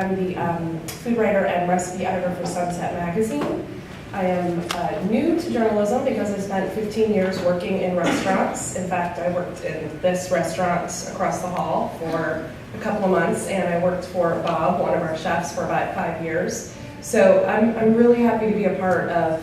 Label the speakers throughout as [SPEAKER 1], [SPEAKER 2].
[SPEAKER 1] I'm the food writer and recipe editor for Sunset Magazine. I am new to journalism because I spent 15 years working in restaurants. In fact, I worked in this restaurant across the hall for a couple of months, and I worked for Bob, one of our chefs, for about 5 years. So I'm really happy to be a part of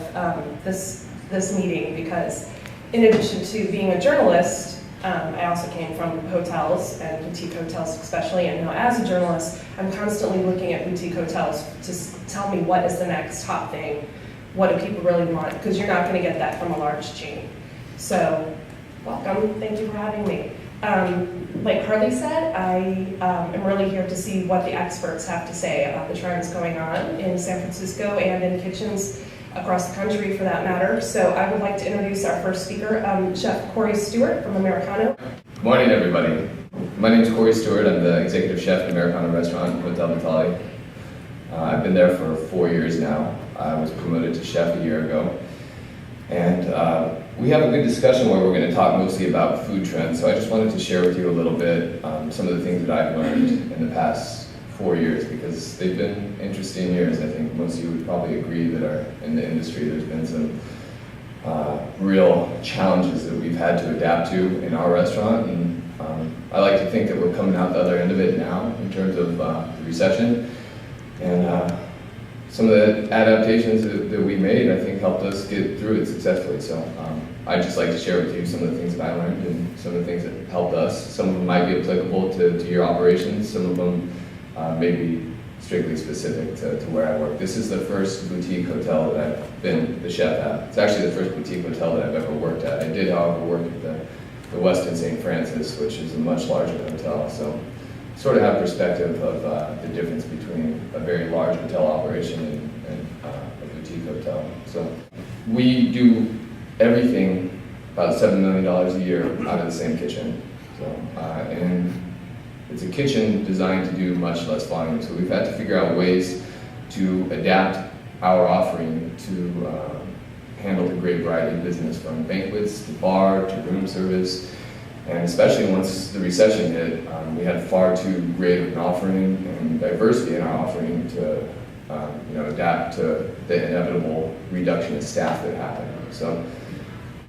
[SPEAKER 1] this meeting because in addition to being a journalist, I also came from hotels and boutique hotels especially, and as a journalist, I'm constantly looking at boutique hotels to tell me what is the next hot thing, what do people really want, because you're not going to get that from a large chain. So, welcome, thank you for having me. Like Harley said, I am really here to see what the experts have to say about the trends going on in San Francisco and in kitchens across the country for that matter. So I would like to introduce our first speaker, Chef Cory Stewart from Americano.
[SPEAKER 2] Good morning, everybody. My name is Cory Stewart. I'm the executive chef at Americano restaurant in Hotel Vitale. I've been there for 4 years now. I was promoted to chef a year ago. And we have a good discussion where we're going to talk mostly about food trends. So I just wanted to share with you a little bit some of the things that I've learned in the past 4 years, because they've been interesting years. I think most of you would probably agree that are in the industry. There's been some real challenges that we've had to adapt to in our restaurant, and I like to think that we're coming out the other end of it now in terms of the recession, and some of the adaptations that we made, I think, helped us get through it successfully. So I'd just like to share with you some of the things that I learned and some of the things that helped us. Some of them might be applicable to your operations. Some of them may be strictly specific to where I work. This is the first boutique hotel that I've been the chef at. It's actually the first boutique hotel that I've ever worked at. I did, however, work at the Westin St. Francis, which is a much larger hotel. So sort of have perspective of the difference between a very large hotel operation and a boutique hotel. So we do everything about $7 million a year out of the same kitchen. So and it's a kitchen designed to do much less volume. So we've had to figure out ways to adapt our offering to handle the great variety of business, from banquets to bar to room service. And especially once the recession hit, we had far too great of an offering and diversity in our offering to adapt to the inevitable reduction in staff that happened. So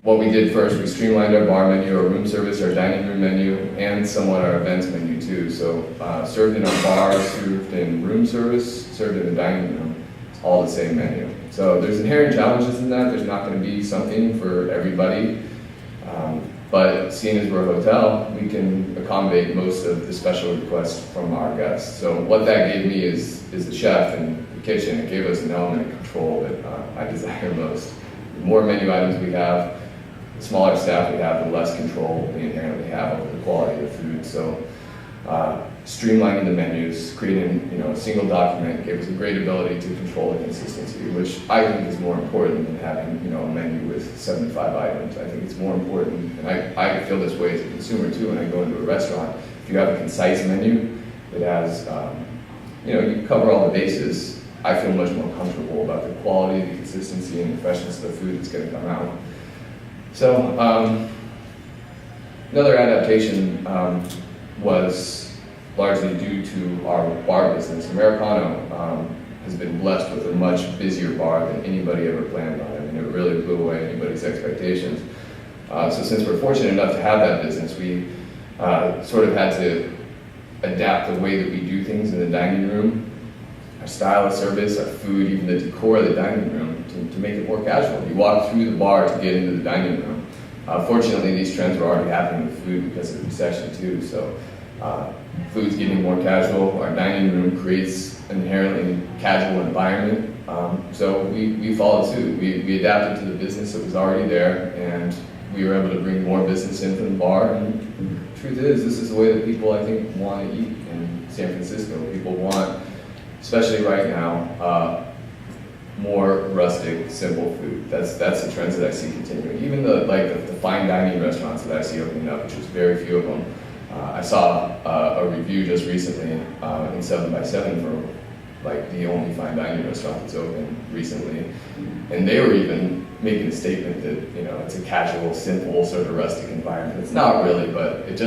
[SPEAKER 2] what we did first, we streamlined our bar menu, our room service, our dining room menu, and somewhat our events menu too. So served in our bar, served in room service, served in the dining room, it's all the same menu. So there's inherent challenges in that. There's not going to be something for everybody. But seeing as we're a hotel, we can accommodate most of the special requests from our guests. So what that gave me is the chef in the kitchen. It gave us an element of control that I desire most. The more menu items we have, the smaller staff we have, the less control we inherently have over the quality of food. So streamlining the menus, creating a single document gave us a great ability to control the consistency, which I think is more important than having a menu with 75 items. I think it's more important, and I feel this way as a consumer too when I go into a restaurant. If you have a concise menu that has, you cover all the bases, I feel much more comfortable about the quality, the consistency, and the freshness of the food that's going to come out. So another adaptation was largely due to our bar business. Americano has been blessed with a much busier bar than anybody ever planned on. I mean, it really blew away anybody's expectations. So since we're fortunate enough to have that business, we sort of had to adapt the way that we do things in the dining room, our style of service, our food, even the decor of the dining room, to make it more casual. You walk through the bar to get into the dining room. Fortunately, these trends were already happening with food because of the recession too. So food's getting more casual. Our dining room creates an inherently casual environment. So we followed suit. We adapted to the business that was already there, and we were able to bring more business in from the bar. And the truth is, this is the way that people, I think, want to eat in San Francisco. People want, especially right now, more rustic, simple food. That's the trends that I see continuing. Even the fine dining restaurants that I see opening up, which is very few of them. I saw a review just recently in 7x7 for the only fine dining restaurant that's open recently, and they were even making a statement that it's a casual, simple, sort of rustic environment. It's not really, but it's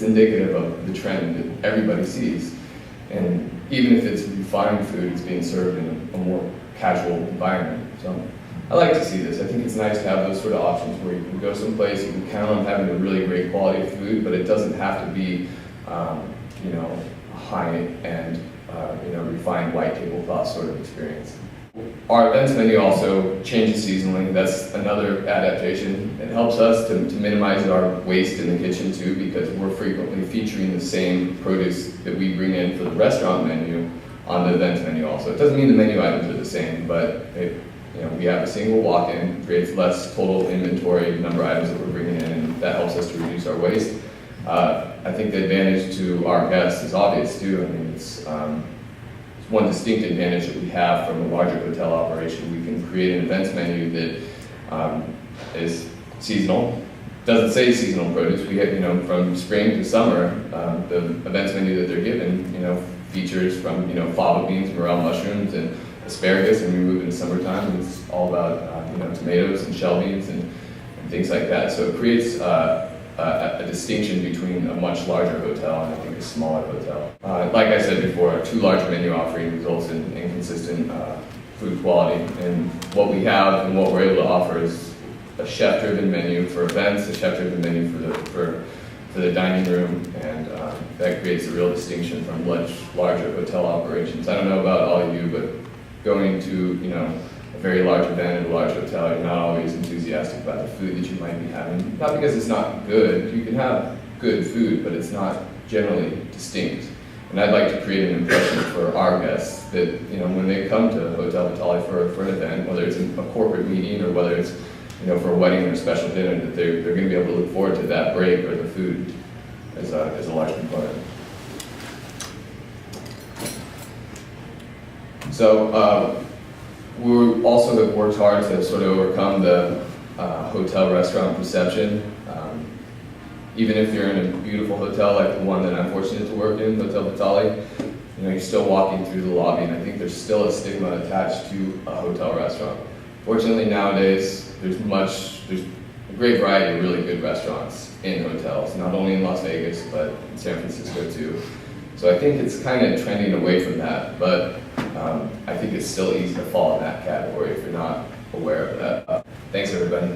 [SPEAKER 2] indicative of the trend that everybody sees. And even if it's fine food is being served in a more casual environment. So I like to see this. I think it's nice to have those sort of options where you can go someplace, you can count on having a really great quality of food, but it doesn't have to be, you know, a high-end, you know, refined white tablecloth sort of experience. Our events menu also changes seasonally. That's another adaptation. It helps us to minimize our waste in the kitchen too, because we're frequently featuring the same produce that we bring in for the restaurant menu on the events menu also. It doesn't mean the menu items are the same, but you know, we have a single walk-in, creates less total inventory number of items that we're bringing in, and that helps us to reduce our waste. I think the advantage to our guests is obvious too. I mean, it's one distinct advantage that we have from a larger hotel operation. We can create an events menu that is seasonal. Doesn't say seasonal produce. We have, you know, from spring to summer, the events menu that they're given, you know, features from, you know, fava beans, morel mushrooms, and asparagus, and we move into summertime, and it's all about, you know, tomatoes and shell beans and things like that. So it creates a distinction between a much larger hotel and I think a smaller hotel. Like I said before, a too large menu offering results in inconsistent food quality, and what we have and what we're able to offer is a chef-driven menu for events, a chef-driven menu for the dining room, and that creates a real distinction from much larger hotel operations. I don't know about all of you, but going to, you know, a very large event at a large hotel, you're not always enthusiastic about the food that you might be having. Not because it's not good. You can have good food, but it's not generally distinct. And I'd like to create an impression for our guests that, you know, when they come to Hotel Vitale for an event, whether it's a corporate meeting or whether it's, you know, for a wedding or a special dinner, that they're going to be able to look forward to that break or the food as a large component. So we also have worked hard to sort of overcome the hotel restaurant perception. Even if you're in a beautiful hotel like the one that I'm fortunate to work in, Hotel Vitale, you know, you're still walking through the lobby, and I think there's still a stigma attached to a hotel restaurant. Fortunately nowadays, there's a great variety of really good restaurants in hotels, not only in Las Vegas, but in San Francisco too. So I think it's kind of trending away from that, but I think it's still easy to fall in that category if you're not aware of that. Thanks everybody.